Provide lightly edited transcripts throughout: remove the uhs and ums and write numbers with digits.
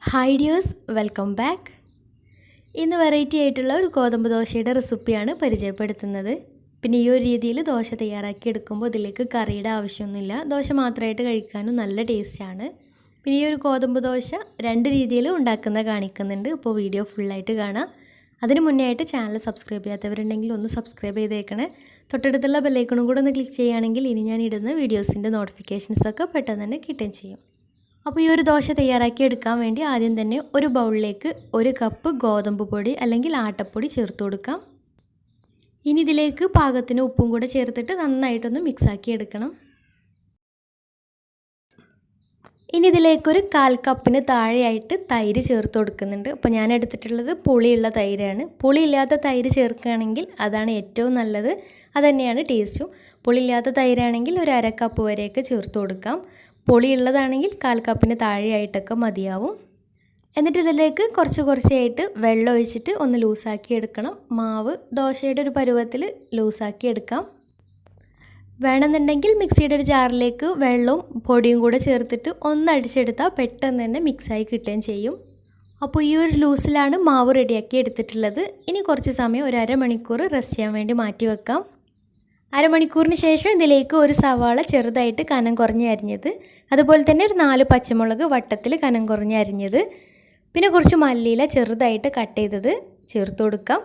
Hi dears, welcome back. ഇന്ന് variety ആയിട്ടുള്ള ഒരു ഗോതമ്പ് ദോശയുടെ റെസിപ്പിയാണ് പരിചയപ്പെടുത്തുന്നത്. പിന്നെ ഈ ഒരു രീതിയിൽ ദോശ തയ്യാറാക്കി എടുക്കുമ്പോൾ ഇതിലേക്ക് കറിയുടെ ആവശ്യമൊന്നുമില്ല. ദോശ മാത്രമായിട്ട് കഴിക്കാനും നല്ല ടേസ്റ്റാണ്. പിന്നെ ഈ ഒരു ഗോതമ്പ് ദോശ രണ്ട് രീതിയിൽ ഉണ്ടാക്കുന്ന കാണിക്കുന്നുണ്ട്. അപ്പോൾ വീഡിയോ ഫുള്ളായിട്ട് കാണാം. അതിന് മുന്നേ ആയിട്ട് ചാനൽ സബ്സ്ക്രൈബ് ചെയ്യാത്തവരുണ്ടെങ്കിൽ ഒന്ന് സബ്സ്ക്രൈബ് ചെയ്തേക്കണേ. തൊട്ടടുത്തുള്ള ബെല്ലൈക്കണും കൂടെ ഒന്ന് ക്ലിക്ക് ചെയ്യുകയാണെങ്കിൽ ഇനി ഞാൻ ഇടുന്ന വീഡിയോസിൻ്റെ നോട്ടിഫിക്കേഷൻസൊക്കെ പെട്ടെന്ന് തന്നെ കിട്ടുകയും ചെയ്യും. അപ്പോൾ ഈ ഒരു ദോശ തയ്യാറാക്കി എടുക്കാൻ വേണ്ടി ആദ്യം തന്നെ ഒരു ബൗളിലേക്ക് 1 കപ്പ് ഗോതമ്പ് പൊടി അല്ലെങ്കിൽ ആട്ടപ്പൊടി ചേർത്ത് കൊടുക്കാം. ഇനി ഇതിലേക്ക് പാകത്തിന് ഉപ്പും കൂടെ ചേർത്തിട്ട് നന്നായിട്ടൊന്ന് മിക്സാക്കി എടുക്കണം. ഇനി ഇതിലേക്കൊരു 1/4 കപ്പിന് താഴെയായിട്ട് തൈര് ചേർത്ത് കൊടുക്കുന്നുണ്ട്. അപ്പോൾ ഞാൻ എടുത്തിട്ടുള്ളത് പുളിയുള്ള തൈരാണ്. പുളിയില്ലാത്ത തൈര് ചേർക്കുകയാണെങ്കിൽ അതാണ് ഏറ്റവും നല്ലത്. അതുതന്നെയാണ് ടേസ്റ്റും. പുളിയില്ലാത്ത തൈരാണെങ്കിൽ ഒരു 1/2 കപ്പ് വരെയൊക്കെ ചേർത്ത് കൊടുക്കാം. പുളിയുള്ളതാണെങ്കിൽ 1/4 കപ്പിന് താഴെയായിട്ടൊക്കെ മതിയാവും. എന്നിട്ട് ഇതിലേക്ക് കുറച്ചായിട്ട് വെള്ളം ഒഴിച്ചിട്ട് ഒന്ന് ലൂസാക്കി എടുക്കണം. മാവ് ദോശയുടെ ഒരു പരുവത്തിൽ ലൂസാക്കി എടുക്കാം. വേണമെന്നുണ്ടെങ്കിൽ മിക്സിയുടെ ഒരു ജാറിലേക്ക് വെള്ളവും പൊടിയും കൂടെ ചേർത്തിട്ട് ഒന്ന് അടിച്ചെടുത്താൽ പെട്ടെന്ന് തന്നെ മിക്സായി കിട്ടുകയും ചെയ്യും. അപ്പോൾ ഈ ഒരു ലൂസിലാണ് മാവ് റെഡിയാക്കി എടുത്തിട്ടുള്ളത്. ഇനി കുറച്ച് സമയം ഒരു അരമണിക്കൂർ റെസ്റ്റ് ചെയ്യാൻ വേണ്ടി മാറ്റി വെക്കാം. അരമണിക്കൂറിന് ശേഷം ഇതിലേക്ക് ഒരു സവാള ചെറുതായിട്ട് കനം കുറഞ്ഞ് അരിഞ്ഞത്, അതുപോലെ തന്നെ ഒരു 4 പച്ചമുളക് വട്ടത്തിൽ കനം കുറഞ്ഞ് അരിഞ്ഞത്, പിന്നെ കുറച്ച് മല്ലിയില ചെറുതായിട്ട് കട്ട് ചെയ്തത് ചേർത്ത് കൊടുക്കാം.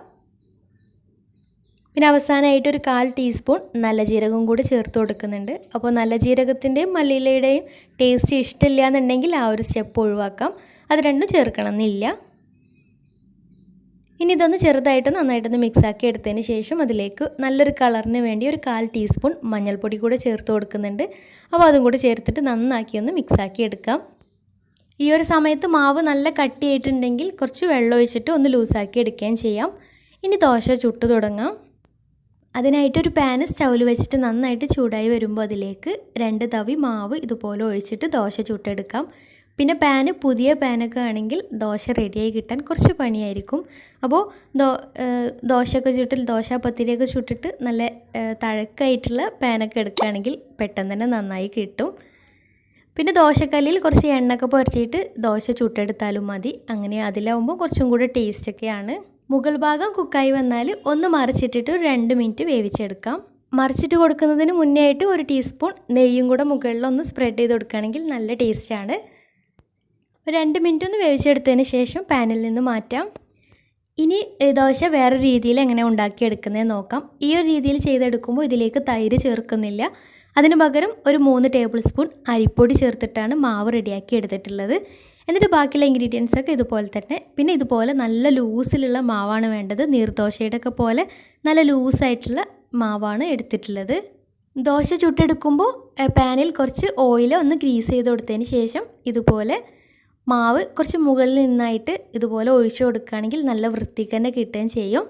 പിന്നെ അവസാനമായിട്ട് ഒരു 1/4 ടീസ്പൂൺ നല്ല ജീരകവും കൂടി ചേർത്ത് കൊടുക്കുന്നുണ്ട്. അപ്പോൾ നല്ല ജീരകത്തിൻ്റെയും മല്ലിയിലയുടെയും ടേസ്റ്റ് ഇഷ്ടമില്ല എന്നുണ്ടെങ്കിൽ ആ ഒരു സ്റ്റെപ്പ് ഒഴിവാക്കാം. അത് രണ്ടും ചേർക്കണം എന്നില്ല. ഇനി ഇതൊന്ന് ചെറുതായിട്ട് നന്നായിട്ടൊന്ന് മിക്സാക്കി എടുത്തതിന് ശേഷം അതിലേക്ക് നല്ലൊരു കളറിന് വേണ്ടി ഒരു 1/4 ടീസ്പൂൺ മഞ്ഞൾപ്പൊടി കൂടെ ചേർത്ത് കൊടുക്കുന്നുണ്ട്. അപ്പോൾ അതും കൂടി ചേർത്തിട്ട് നന്നാക്കി ഒന്ന് മിക്സാക്കി എടുക്കാം. ഈ ഒരു സമയത്ത് മാവ് നല്ല കട്ടിയായിട്ടുണ്ടെങ്കിൽ കുറച്ച് വെള്ളം ഒഴിച്ചിട്ട് ഒന്ന് ലൂസാക്കി എടുക്കുകയും ചെയ്യാം. ഇനി ദോശ ചുട്ട് തുടങ്ങാം. അതിനായിട്ടൊരു പാന് സ്റ്റൗവിൽ വെച്ചിട്ട് നന്നായിട്ട് ചൂടായി വരുമ്പോൾ അതിലേക്ക് 2 തവി മാവ് ഇതുപോലെ ഒഴിച്ചിട്ട് ദോശ ചുട്ടെടുക്കാം. പിന്നെ പുതിയ പാനൊക്കെ ആണെങ്കിൽ ദോശ റെഡിയായി കിട്ടാൻ കുറച്ച് പണിയായിരിക്കും. അപ്പോൾ ദോശാപ്പത്തിരിയൊക്കെ ചുട്ടിട്ട് നല്ല തഴക്കായിട്ടുള്ള പാനൊക്കെ എടുക്കുകയാണെങ്കിൽ പെട്ടെന്ന് തന്നെ നന്നായി കിട്ടും. പിന്നെ ദോശക്കല്ലിൽ കുറച്ച് എണ്ണയൊക്കെ പുരട്ടിയിട്ട് ദോശ ചുട്ടെടുത്താലും മതി. അങ്ങനെ അതിലാവുമ്പോൾ കുറച്ചും കൂടെ ടേസ്റ്റൊക്കെയാണ്. മുകൾ ഭാഗം കുക്കായി വന്നാൽ ഒന്ന് മറിച്ചിട്ടിട്ട് ഒരു 2 മിനിറ്റ് വേവിച്ചെടുക്കാം. മറിച്ചിട്ട് കൊടുക്കുന്നതിന് മുന്നേ ആയിട്ട് 1 ടീസ്പൂൺ നെയ്യും കൂടെ മുകളിലൊന്ന് സ്പ്രെഡ് ചെയ്ത് കൊടുക്കുകയാണെങ്കിൽ നല്ല ടേസ്റ്റാണ്. ഒരു 2 മിനിറ്റ് ഒന്ന് വേവിച്ചെടുത്തതിന് ശേഷം പാനിൽ നിന്ന് മാറ്റാം. ഇനി ദോശ വേറൊരു രീതിയിൽ എങ്ങനെ ഉണ്ടാക്കിയെടുക്കുന്നത് നോക്കാം. ഈ ഒരു രീതിയിൽ ചെയ്തെടുക്കുമ്പോൾ ഇതിലേക്ക് തൈര് ചേർക്കുന്നില്ല. അതിന് പകരം ഒരു 3 ടേബിൾ സ്പൂൺ അരിപ്പൊടി ചേർത്തിട്ടാണ് മാവ് റെഡിയാക്കി എടുത്തിട്ടുള്ളത്. എന്നിട്ട് ബാക്കിയുള്ള ഇൻഗ്രീഡിയൻസൊക്കെ ഇതുപോലെ തന്നെ. പിന്നെ ഇതുപോലെ നല്ല ലൂസിലുള്ള മാവാണ് വേണ്ടത്. നീർദോശയുടെ ഒക്കെ പോലെ നല്ല ലൂസായിട്ടുള്ള മാവാണ് എടുത്തിട്ടുള്ളത്. ദോശ ചുട്ടെടുക്കുമ്പോൾ പാനിൽ കുറച്ച് ഓയിൽ ഒന്ന് ഗ്രീസ് ചെയ്ത് കൊടുത്തതിന് ശേഷം ഇതുപോലെ മാവ് കുറച്ച് മുകളിൽ നിന്നായിട്ട് ഇതുപോലെ ഒഴിച്ചു കൊടുക്കുകയാണെങ്കിൽ നല്ല വൃത്തിക്ക് തന്നെ കിട്ടുകയും ചെയ്യും.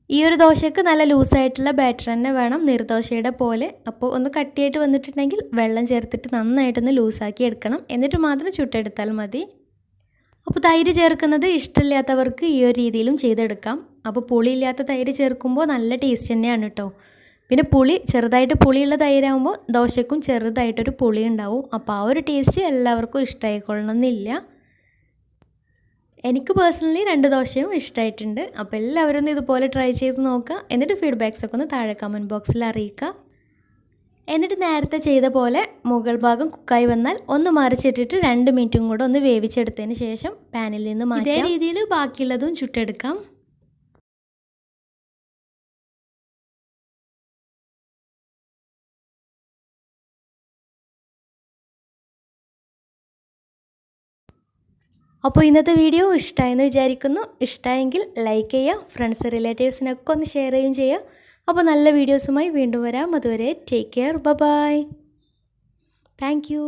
ഈ ഒരു ദോശയ്ക്ക് നല്ല ലൂസായിട്ടുള്ള ബാറ്റർ തന്നെ വേണം, നീർദോശയുടെ പോലെ. അപ്പോൾ ഒന്ന് കട്ടിയായിട്ട് വന്നിട്ടുണ്ടെങ്കിൽ വെള്ളം ചേർത്തിട്ട് നന്നായിട്ടൊന്ന് ലൂസാക്കി എടുക്കണം. എന്നിട്ട് മാത്രം ചുട്ടെടുത്താൽ മതി. അപ്പോൾ തൈര് ചേർക്കുന്നത് ഇഷ്ടമില്ലാത്തവർക്ക് ഈ ഒരു രീതിയിലും ചെയ്തെടുക്കാം. അപ്പോൾ പുളിയില്ലാത്ത തൈര് ചേർക്കുമ്പോൾ നല്ല ടേസ്റ്റ് തന്നെയാണ് കേട്ടോ. പിന്നെ ചെറുതായിട്ട് പുളിയുള്ള തൈരാകുമ്പോൾ ദോശയ്ക്കും ചെറുതായിട്ടൊരു പുളി ഉണ്ടാവും. അപ്പോൾ ആ ഒരു ടേസ്റ്റ് എല്ലാവർക്കും ഇഷ്ടമായിക്കൊള്ളണമെന്നില്ല. എനിക്ക് പേഴ്സണലി 2 ദോശയും ഇഷ്ടമായിട്ടുണ്ട്. അപ്പോൾ എല്ലാവരും ഒന്ന് ഇതുപോലെ ട്രൈ ചെയ്ത് നോക്കുക. എന്നിട്ട് ഫീഡ്ബാക്സൊക്കെ ഒന്ന് താഴെ കമൻറ്റ് ബോക്സിൽ അറിയിക്കുക. എന്നിട്ട് നേരത്തെ ചെയ്ത പോലെ മുകൾ ഭാഗം കുക്കായി വന്നാൽ ഒന്ന് മറിച്ചിട്ടിട്ട് 2 മിനിറ്റും കൂടെ ഒന്ന് വേവിച്ചെടുത്തതിന് ശേഷം പാനിൽ നിന്ന് മാറ്റാം. ഇതേ രീതിയിൽ ബാക്കിയുള്ളതും ചുട്ടെടുക്കാം. അപ്പോൾ ഇന്നത്തെ വീഡിയോ ഇഷ്ടമായെന്ന് വിചാരിക്കുന്നു. ഇഷ്ടമായെങ്കിൽ ലൈക്ക് ചെയ്യുക, ഫ്രണ്ട്സ് റിലേറ്റീവ്സിനൊക്കെ ഒന്ന് ഷെയർ ചെയ്യുകയും ചെയ്യുക. അപ്പോൾ നല്ല വീഡിയോസുമായി വീണ്ടും വരാം. അതുവരെ take care, bye. Thank U.